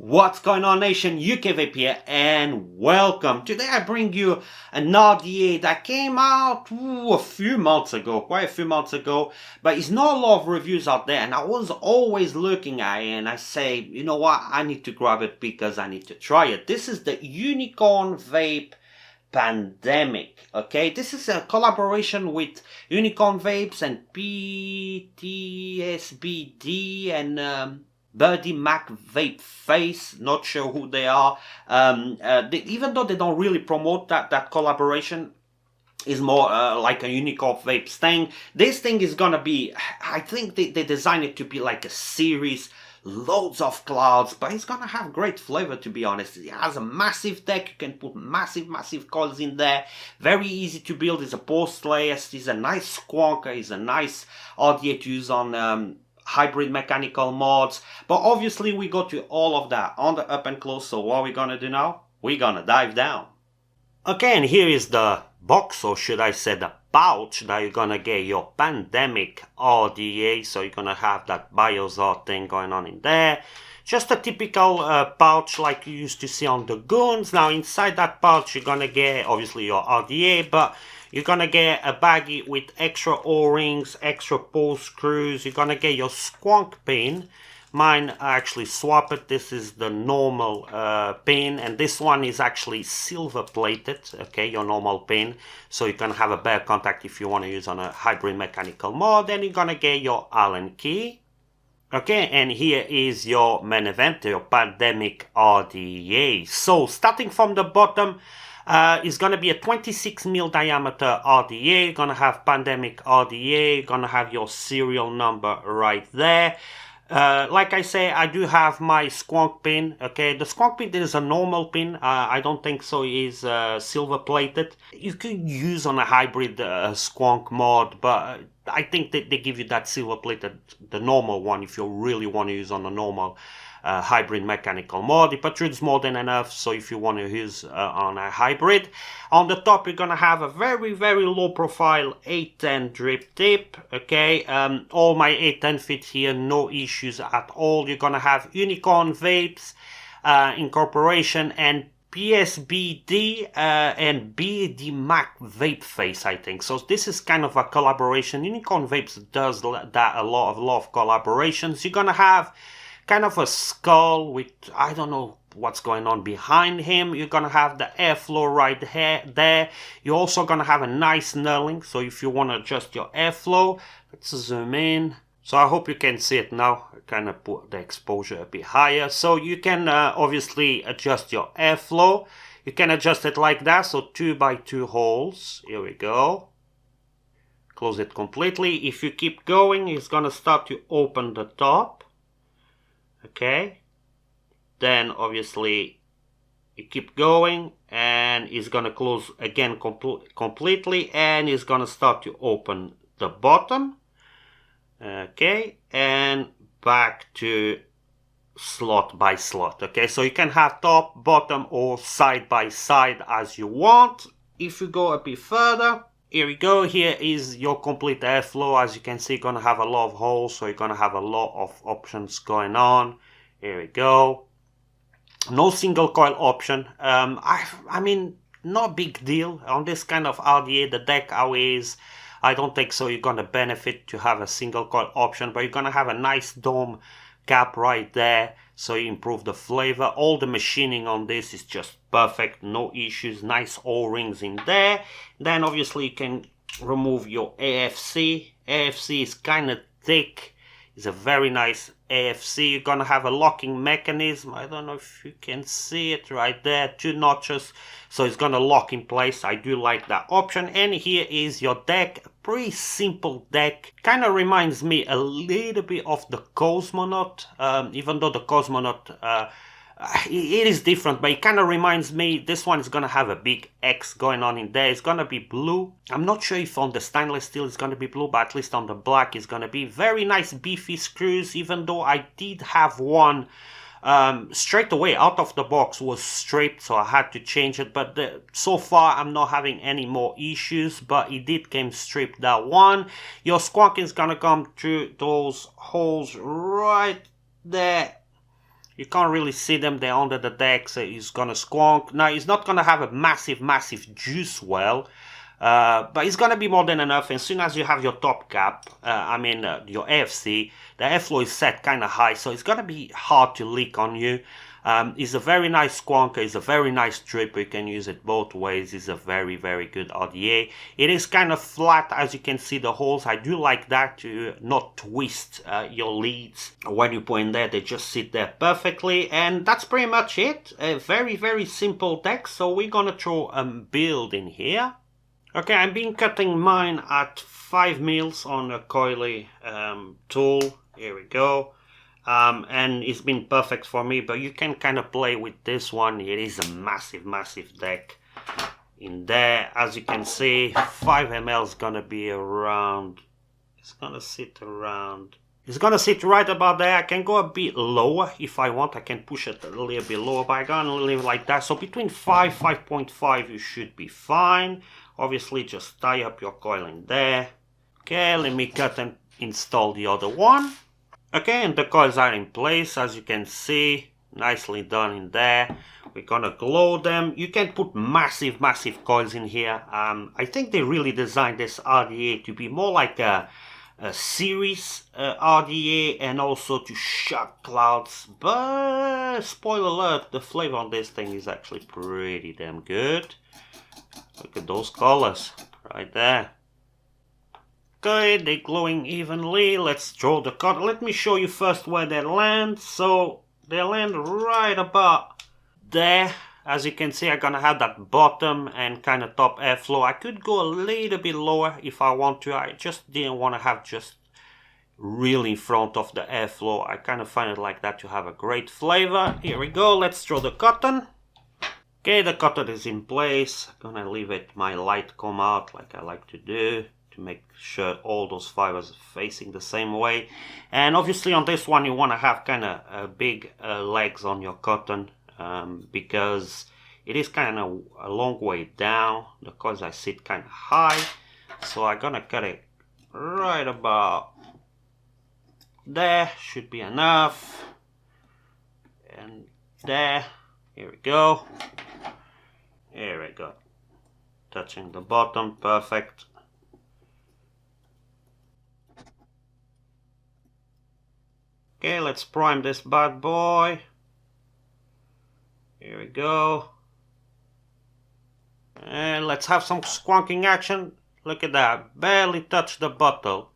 What's going on, nation? Vape here, and welcome. Today I bring you an RDA that came out quite a few months ago, but it's not a lot of reviews out there, and I was always looking at it and I say, you know what, I need to grab it because I need to try it. This is the Unicorn Vape Pandemic. Okay, this is a collaboration with Unicorn Vapes and PTSBD and Birdie Mac Vape Face, not sure who they are. Even though they don't really promote that collaboration, is more like a Unicorn Vapes thing. This thing is gonna be, I think they designed it to be like a series, loads of clouds, but it's gonna have great flavor, to be honest. It has a massive deck, you can put massive coils in there, very easy to build. It's a post layer, it's a nice squonker, it's a nice RDA to use on hybrid mechanical mods, but obviously we go to all of that on the up and close. So what we're gonna do now, we're gonna dive down. Okay, and here is the box, or should I say the pouch, that you're gonna get your Pandemic RDA. So you're gonna have that Biozar thing going on in there. Just a typical pouch like you used to see on the Goons. Now inside that pouch you're gonna get obviously your RDA, but you're gonna get a baggie with extra O-rings, extra pull screws. You're gonna get your squonk pin. Mine, I actually swap it. This is the normal pin, and this one is actually silver plated. Okay, your normal pin, so you can have a better contact if you want to use on a hybrid mechanical mod. Then you're gonna get your Allen key. Okay, and here is your main event, your Pandemic RDA. So starting from the bottom, it's gonna be a 26mm diameter RDA. Gonna have Pandemic RDA. Gonna have your serial number right there. Like I say, I do have my squonk pin. Okay, the squonk pin is a normal pin. I don't think so is silver plated. You could use on a hybrid squonk mod, but I think that they give you that silver plated, the normal one, if you really want to use on a normal hybrid mechanical mod. It protrudes more than enough, so if you want to use on a hybrid. On the top you're gonna have a very low profile 810 drip tip. Okay, all my 810 fit here, no issues at all. You're gonna have Unicorn Vapes incorporation and PSBD and BD Mac Vape Face, I think. So this is kind of a collaboration. Unicorn Vapes does that a lot of collaborations. You're gonna have kind of a skull with, I don't know what's going on behind him. You're gonna have the airflow right there. You're also gonna have a nice knurling, so if you want to adjust your airflow, let's zoom in. So I hope you can see it now. I kind of put the exposure a bit higher, so you can obviously adjust your airflow. You can adjust it like that, so 2x2 holes. Here we go. Close it completely. If you keep going, it's gonna start to open the top. Okay, then obviously you keep going and it's gonna close again completely, and it's gonna start to open the bottom. Okay, and back to slot by slot. Okay, so you can have top, bottom, or side by side as you want. If you go a bit further, here we go. Here is your complete airflow. As you can see, you're gonna have a lot of holes, so you're gonna have a lot of options going on. Here we go. No single coil option. I mean, no big deal on this kind of RDA. The deck always, I don't think so you're gonna benefit to have a single coil option, but you're gonna have a nice dome cap right there, so you improve the flavor. All the machining on this is just perfect, no issues. Nice O-rings in there. Then obviously you can remove your AFC. AFC is kind of thick. It's a very nice AFC. You're gonna have a locking mechanism. I don't know if you can see it right there, 2 notches, so it's gonna lock in place. I do like that option. And here is your deck. Pretty simple deck. Kind of reminds me a little bit of the Cosmonaut, even though the Cosmonaut it is different, but it kind of reminds me. This one is gonna have a big X going on in there. It's gonna be blue. I'm not sure if on the stainless steel it's gonna be blue, but at least on the black it's gonna be. Very nice beefy screws, even though I did have one straight away out of the box was stripped, so I had to change it, but so far I'm not having any more issues. But it did came stripped, that one. Your squonk is gonna come through those holes right there. You can't really see them, they're under the deck, so it's gonna squonk. Now, it's not gonna have a massive juice well, but it's gonna be more than enough. As soon as you have your top cap, your AFC, the airflow is set kind of high, so it's gonna be hard to leak on you. It's a very nice squonker, it's a very nice dripper, you can use it both ways. It's a very good RDA. It is kind of flat, as you can see the holes. I do like that to not twist your leads when you put in there. They just sit there perfectly, and that's pretty much it. A very simple deck. So we're gonna throw a build in here. Okay, I've been cutting mine at 5 mils on a coily tool. Here we go. And it's been perfect for me, but you can kind of play with this one. It is a massive deck in there. As you can see, 5 ml is gonna be around, it's gonna sit right about there. I can go a bit lower if I want. I can push it a little bit lower, but I gotta leave it like that. So between 5.5 you should be fine. Obviously just tie up your coil in there. Okay, let me cut and install the other one. Okay, and the coils are in place, as you can see, nicely done in there. We're gonna glow them. You can put massive coils in here. I think they really designed this RDA to be more like a series RDA, and also to shock clouds. But spoiler alert, the flavor on this thing is actually pretty damn good. Look at those colors right there. Okay, they're glowing evenly. Let's draw the cut. Let me show you first where they land. So they land right about there. As you can see, I'm gonna have that bottom and kind of top airflow. I could go a little bit lower if I want to. I just didn't want to have just really in front of the airflow. I kind of find it like that to have a great flavor. Here we go. Let's draw the cotton. Okay, the cotton is in place. I'm gonna leave it my light come out like I like to do, to make sure all those fibers are facing the same way. And obviously on this one you want to have kind of big legs on your cotton, because it is kind of a long way down. The coils I sit kind of high, so I'm gonna cut it right about there. Should be enough. And there, here we go. Here we go. Touching the bottom, perfect. Okay, let's prime this bad boy. Here we go. And let's have some squonking action. Look at that, barely touched the bottle.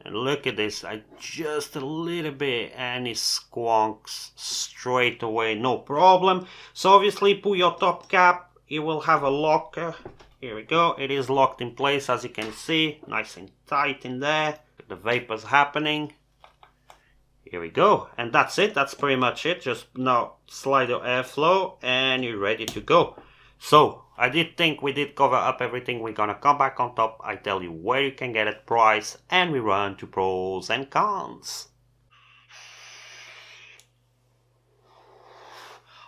And look at this, I just a little bit and it squonks straight away, no problem. So obviously put your top cap, it will have a locker. Here we go, it is locked in place, as you can see, nice and tight in there. The vapors happening. Here we go, and that's it. That's pretty much it. Just now slide your airflow and you're ready to go. So I did think we did cover up everything. We're gonna come back on top. I tell you where you can get it, price, and we run to pros and cons.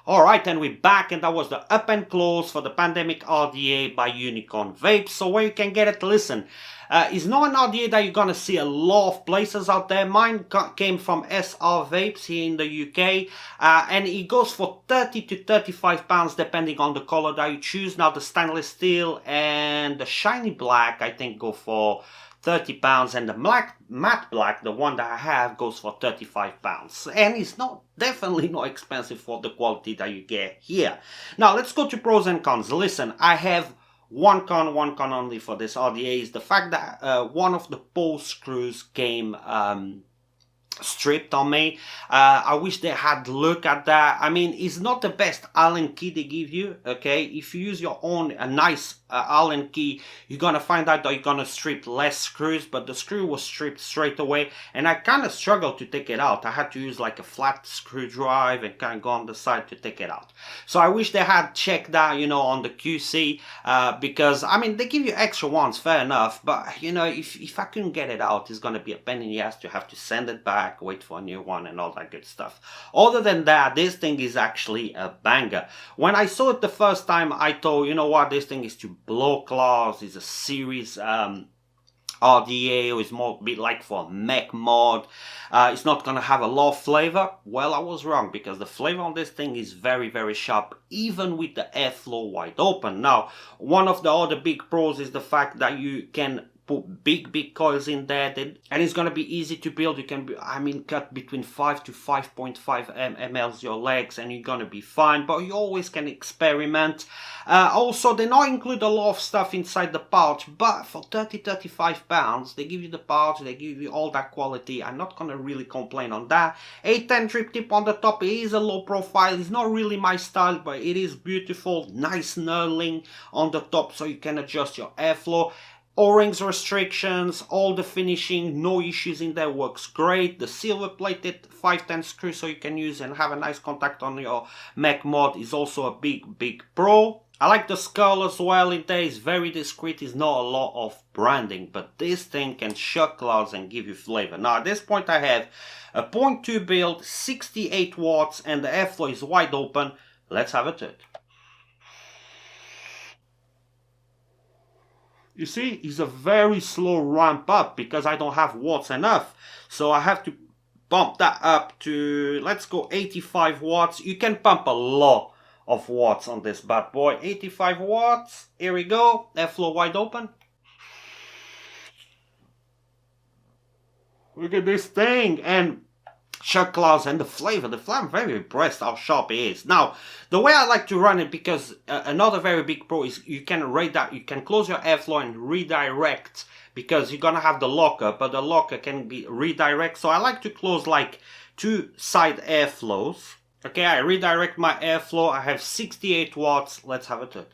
Alright, and we're back, and that was the up and close for the Pandemic RDA by Unicorn Vapes. So where you can get it, listen, it's not an RDA that you're gonna see a lot of places out there. Mine came from SR Vapes here in the UK, and it goes for 30 to 35 pounds depending on the color that you choose. Now the stainless steel and the shiny black I think go for 30 pounds, and the matte black, the one that I have, goes for 35 pounds. And it's definitely not expensive for the quality that you get here. Now let's go to pros and cons. Listen, I have one con only for this RDA, is the fact that one of the pole screws came stripped on me. I wish they had looked at that. I mean, it's not the best Allen key they give you, okay? If you use your own a nice Allen key, you're gonna find out that you're gonna strip less screws, but the screw was stripped straight away, and I kind of struggled to take it out. I had to use like a flat screwdriver and kind of go on the side to take it out. So I wish they had checked that, you know, on the QC, because I mean, they give you extra ones, fair enough, but you know, if I couldn't get it out, it's gonna be a pain in the ass to have to send it back, wait for a new one and all that good stuff. Other than that, this thing is actually a banger. When I saw it the first time, I thought, you know what, this thing is to blow claws, is a series RDA, or it's more a bit like for mech mod. It's not gonna have a lot of flavor. Well, I was wrong, because the flavor on this thing is very, very sharp, even with the airflow wide open. Now, one of the other big pros is the fact that you can put big coils in there, and it's gonna be easy to build. You can, cut between 5 to 5.5 mLs your legs, and you're gonna be fine. But you always can experiment. Also, they not include a lot of stuff inside the pouch, but for 30-35 pounds, they give you the pouch, they give you all that quality. I'm not gonna really complain on that. 810 drip tip on the top. It is a low profile. It's not really my style, but it is beautiful. Nice knurling on the top, so you can adjust your airflow. O-rings restrictions, all the finishing, no issues in there, works great. The silver plated 510 screw, so you can use and have a nice contact on your mech mod, is also a big pro. I like the skull as well in there. It's very discreet, it's not a lot of branding, but this thing can shock clouds and give you flavor. Now at this point I have a 0.2 build, 68 watts, and the airflow is wide open. Let's have a toot. You see, it's a very slow ramp up because I don't have watts enough. So I have to bump that up to, let's go 85 watts. You can pump a lot of watts on this bad boy. 85 watts, here we go, airflow wide open. Look at this thing, and shock clouds and the flavor. I'm very impressed how sharp it is. Now, the way I like to run it, because another very big pro is you can close your airflow and redirect, because you're gonna have the locker, but the locker can be redirect. So I like to close like 2 side airflows. Okay, I redirect my airflow. I have 68 watts. Let's have a toot.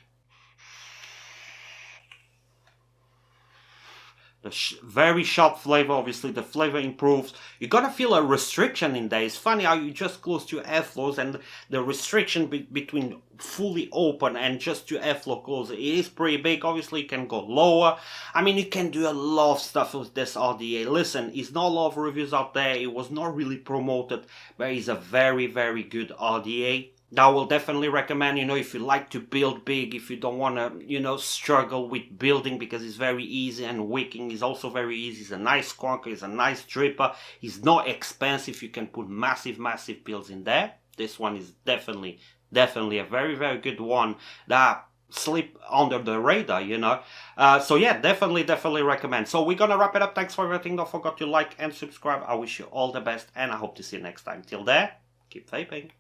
The very sharp flavor, obviously the flavor improves. You're gonna feel a restriction in there. It's funny how you just close to airflows, and the restriction between fully open and just to airflow close, it is pretty big. Obviously you can go lower. You can do a lot of stuff with this RDA. Listen, it's not a lot of reviews out there. It was not really promoted, but it's a very, very good RDA. I will definitely recommend, if you like to build big, if you don't want to, struggle with building, because it's very easy, and wicking is also very easy. It's a nice squonker, it's a nice dripper, it's not expensive, you can put massive builds in there. This one is definitely a very, very good one that slip under the radar, so yeah, definitely recommend. So we're gonna wrap it up. Thanks for everything. Don't forget to like and subscribe. I wish you all the best, and I hope to see you next time. Till there, keep vaping.